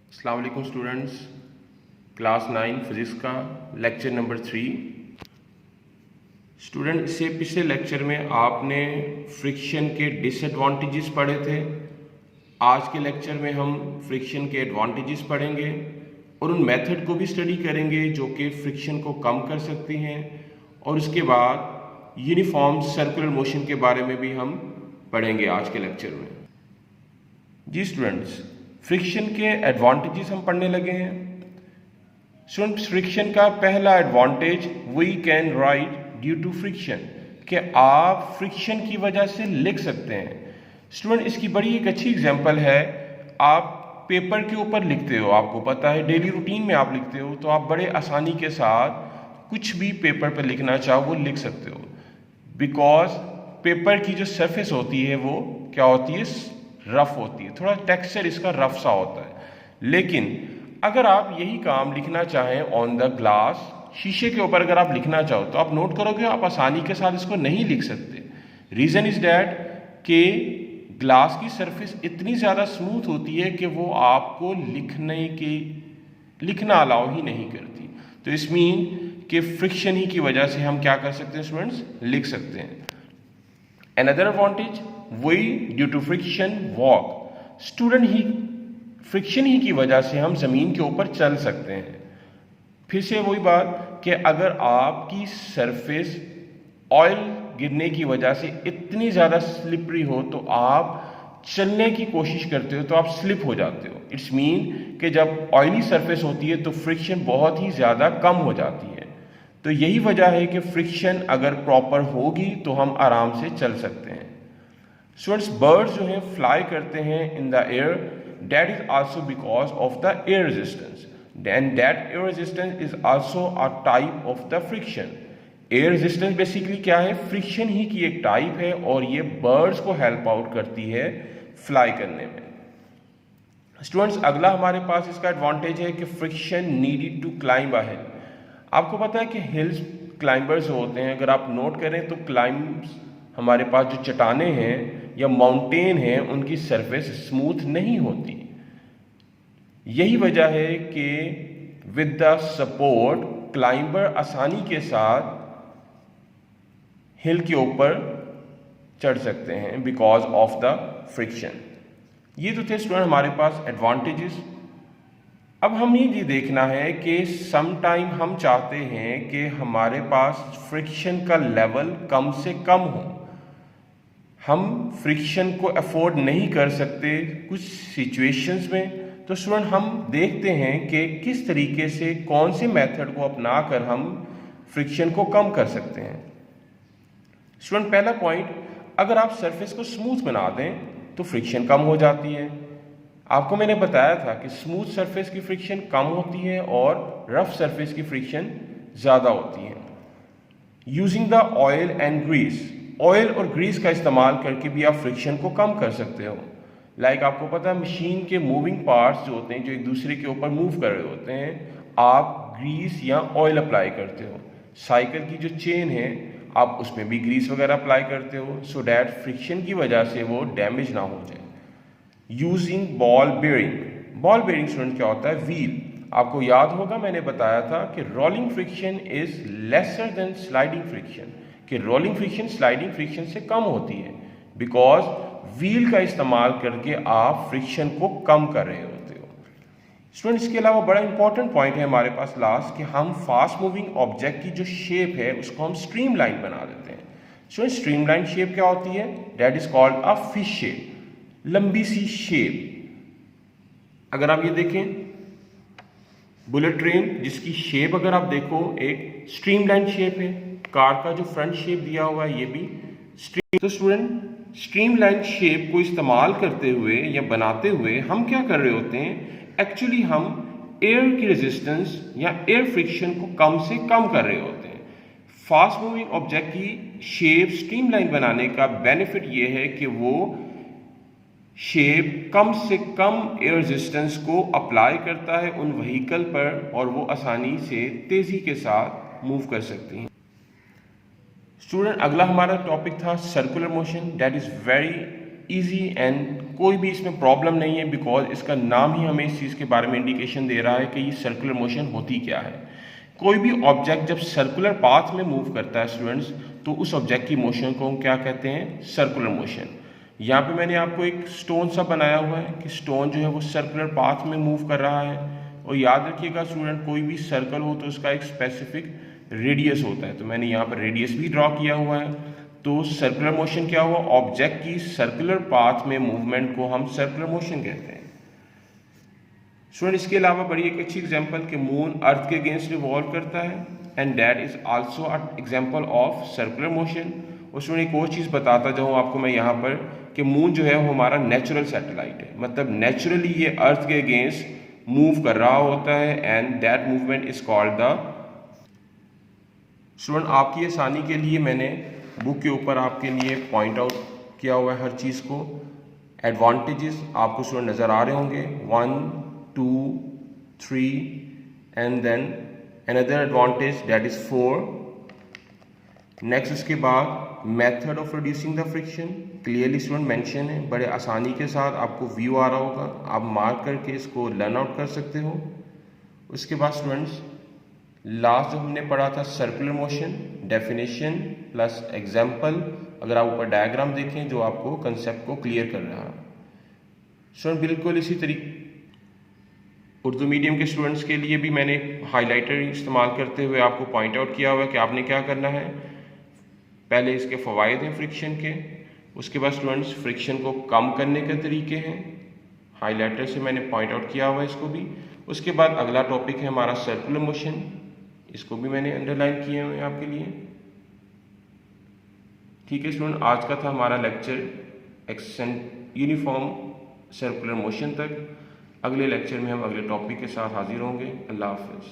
अस्सलाम वालेकुम students, class 9 physics का लेक्चर नंबर 3। स्टूडेंट, इससे पिछले लेक्चर में आपने फ्रिक्शन के डिसएडवांटेजेस पढ़े थे। आज के लेक्चर में हम फ्रिक्शन के एडवांटेजेस पढ़ेंगे और उन मेथड को भी स्टडी करेंगे जो कि फ्रिक्शन को कम कर सकती हैं, और उसके बाद यूनिफॉर्म सर्कुलर मोशन के बारे में भी हम पढ़ेंगे आज के लेक्चर में। जी स्टूडेंट्स, फ्रिक्शन के एडवांटेजेस हम पढ़ने लगे हैं। स्टूडेंट्स, फ्रिक्शन का पहला advantage, we can write due to friction, कि आप फ्रिक्शन की वजह से लिख सकते हैं। स्टूडेंट, इसकी बड़ी एक अच्छी एग्जांपल है। आप पेपर के ऊपर लिखते हो, आपको पता है डेली रूटीन में आप लिखते हो, तो आप बड़े आसानी के साथ कुछ भी पेपर पर लिखना चाहो वो लिख सकते हो, बिकॉज पेपर की जो सरफेस होती है वो क्या होती है, रफ होती है, थोड़ा टेक्सचर इसका रफ सा होता है। लेकिन अगर आप यही काम लिखना चाहें ऑन द ग्लास, शीशे के ऊपर अगर आप लिखना चाहो, तो आप नोट करोगे आप आसानी के साथ इसको नहीं लिख सकते। रीज़न इज डैट कि ग्लास की सरफेस इतनी ज़्यादा स्मूथ होती है कि वो आपको लिखना अलाउ ही नहीं करती। तो इस मीन कि फ्रिक्शन ही की वजह से हम क्या कर सकते हैं स्टूडेंट्स, लिख सकते हैं। Another advantage, we due to friction walk, student ही फ्रिक्शन ही की वजह से हम ज़मीन के ऊपर चल सकते हैं। फिर से वही बात कि अगर आपकी सरफेस ऑयल गिरने की वजह से इतनी ज़्यादा स्लिपरी हो, तो आप चलने की कोशिश करते हो तो आप स्लिप हो जाते हो। इट्स मीन कि जब ऑयली सरफेस होती है तो फ्रिक्शन बहुत ही ज़्यादा कम हो जाती है। तो यही वजह है कि फ्रिक्शन अगर प्रॉपर होगी तो हम आराम से चल सकते हैं। स्टूडेंट्स, बर्ड्स जो हैं फ्लाई करते हैं in the air, that is also because of the air resistance, and that air resistance is also a type of the friction. Air resistance basically क्या है, फ्रिक्शन ही की एक टाइप है, और ये बर्ड्स को हेल्प आउट करती है फ्लाई करने में। स्टूडेंट्स, अगला हमारे पास इसका एडवांटेज है कि friction needed to climb a hill. आपको पता है कि हिल्स क्लाइंबर्स होते हैं, अगर आप नोट करें तो क्लाइंब्स हमारे पास जो चट्टानें हैं या माउंटेन हैं उनकी सरफेस स्मूथ नहीं होती। यही वजह है कि विद द सपोर्ट क्लाइंबर आसानी के साथ हिल के ऊपर चढ़ सकते हैं बिकॉज ऑफ द फ्रिक्शन। ये तो थे स्टूडेंट हमारे पास एडवांटेजेस। अब हमें ये देखना है कि सम टाइम हम चाहते हैं कि हमारे पास फ्रिक्शन का लेवल कम से कम हो। हम फ्रिक्शन को अफोर्ड नहीं कर सकते कुछ सिचुएशंस में, तो स्टूडेंट हम देखते हैं कि किस तरीके से कौन से मेथड को अपनाकर हम फ्रिक्शन को कम कर सकते हैं। स्टूडेंट, पहला पॉइंट, अगर आप सरफेस को स्मूथ बना दें तो फ्रिक्शन कम हो जाती है। आपको मैंने बताया था कि स्मूथ सरफेस की फ्रिक्शन कम होती है और रफ सरफेस की फ्रिक्शन ज़्यादा होती है। Using the oil and grease, oil और ग्रीस का इस्तेमाल करके भी आप फ्रिक्शन को कम कर सकते हो। लाइक आपको पता है मशीन के मूविंग पार्ट्स जो होते हैं, जो एक दूसरे के ऊपर मूव कर रहे होते हैं, आप ग्रीस या ऑयल अप्लाई करते हो। साइकिल की जो चेन है आप उसमें भी ग्रीस वगैरह अप्लाई करते हो, सो डैट फ्रिक्शन की वजह से वो डैमेज ना हो जाए। Using ball bearing, ball bearing student क्या होता है, व्हील। आपको याद होगा मैंने बताया था कि rolling friction is lesser than sliding friction, कि रोलिंग फ्रिक्शन स्लाइडिंग फ्रिक्शन से कम होती है, बिकॉज व्हील का इस्तेमाल करके आप फ्रिक्शन को कम कर रहे होते हो। स्टूडेंट, इसके अलावा बड़ा इंपॉर्टेंट पॉइंट है हमारे पास लास्ट, कि हम फास्ट मूविंग ऑब्जेक्ट की जो शेप है उसको हम स्ट्रीमलाइन बना देते हैं। स्टूडेंट, स्ट्रीमलाइन शेप क्या होती है, that is called a fish shape, लंबी सी शेप। अगर आप ये देखें बुलेट ट्रेन, जिसकी शेप अगर आप देखो एक स्ट्रीमलाइन शेप है, कार का जो फ्रंट शेप दिया हुआ है ये भी स्ट्रीम। तो स्टूडेंट, स्ट्रीमलाइन शेप को इस्तेमाल करते हुए या बनाते हुए हम क्या कर रहे होते हैं, एक्चुअली हम एयर की रेजिस्टेंस या एयर फ्रिक्शन को कम से कम कर रहे होते हैं। फास्ट मूविंग ऑब्जेक्ट की शेप स्ट्रीमलाइन बनाने का बेनिफिट ये है कि वो शेप कम से कम एयर रेजिस्टेंस को अप्लाई करता है उन व्हीकल पर, और वो आसानी से तेज़ी के साथ मूव कर सकती हैं। स्टूडेंट, अगला हमारा टॉपिक था circular motion, that is very easy and कोई भी इसमें प्रॉब्लम नहीं है, बिकॉज इसका नाम ही हमें इस चीज़ के बारे में इंडिकेशन दे रहा है कि ये सर्कुलर मोशन होती क्या है। कोई भी ऑब्जेक्ट जब सर्कुलर पाथ में मूव करता है स्टूडेंट्स, तो उस ऑब्जेक्ट की मोशन को हम क्या कहते हैं, सर्कुलर मोशन। यहाँ पे मैंने आपको एक स्टोन सा बनाया हुआ है कि स्टोन जो है वो सर्कुलर पाथ में मूव कर रहा है। और याद रखिएगा स्टूडेंट, कोई भी सर्कल हो तो उसका एक स्पेसिफिक रेडियस होता है, तो मैंने यहाँ पर रेडियस भी ड्रॉ किया हुआ है। तो सर्कुलर मोशन क्या हुआ, ऑब्जेक्ट की सर्कुलर पाथ में मूवमेंट को हम सर्कुलर मोशन कहते हैं। स्टूडेंट इसके अलावा बड़ी एक अच्छी एग्जांपल कि मून अर्थ के अगेंस्ट रिवॉल्व करता है, and that is also a example of circular motion. और स्टूडेंट एक और चीज़ बताता जाऊँ आपको मैं यहाँ पर कि मून जो है वो हमारा नेचुरल सैटेलाइट है, मतलब नेचुरली ये अर्थ के अगेंस्ट मूव कर रहा होता है, and that movement is called the. Student आपकी आसानी के लिए मैंने बुक के ऊपर आपके लिए पॉइंट आउट किया हुआ है हर चीज़ को। एडवांटेजेस आपको स्टूडेंट नज़र आ रहे होंगे, 1 2 3 and then another advantage that is 4। Next इसके बाद method of reducing the friction clearly student mention है, बड़े आसानी के साथ आपको व्यू आ रहा होगा, आप मार्क करके इसको लर्न आउट कर सकते हो। उसके बाद स्टूडेंट्स लास्ट जो हमने पढ़ा था circular motion, definition plus example, अगर आप ऊपर डायग्राम देखें जो आपको कंसेप्ट को क्लियर कर रहा है। स्टूडेंट बिल्कुल इसी तरीके उर्दू मीडियम के स्टूडेंट्स के लिए भी मैंने हाइलाइटर इस्तेमाल करते हुए आपको पॉइंट आउट किया हुआ है कि आपने क्या करना है। पहले इसके फ़वाइद हैं फ्रिक्शन के, उसके बाद स्टूडेंट्स फ्रिक्शन को कम करने के तरीके हैं, हाइलाइटर से मैंने पॉइंट आउट किया हुआ है इसको भी। उसके बाद अगला टॉपिक है हमारा सर्कुलर मोशन, इसको भी मैंने अंडरलाइन किए हुए हैं आपके लिए। ठीक है स्टूडेंट, आज का था हमारा लेक्चर यूनिफॉर्म सर्कुलर मोशन तक। अगले लेक्चर में हम अगले टॉपिक के साथ हाजिर होंगे। अल्लाह हाफिज़।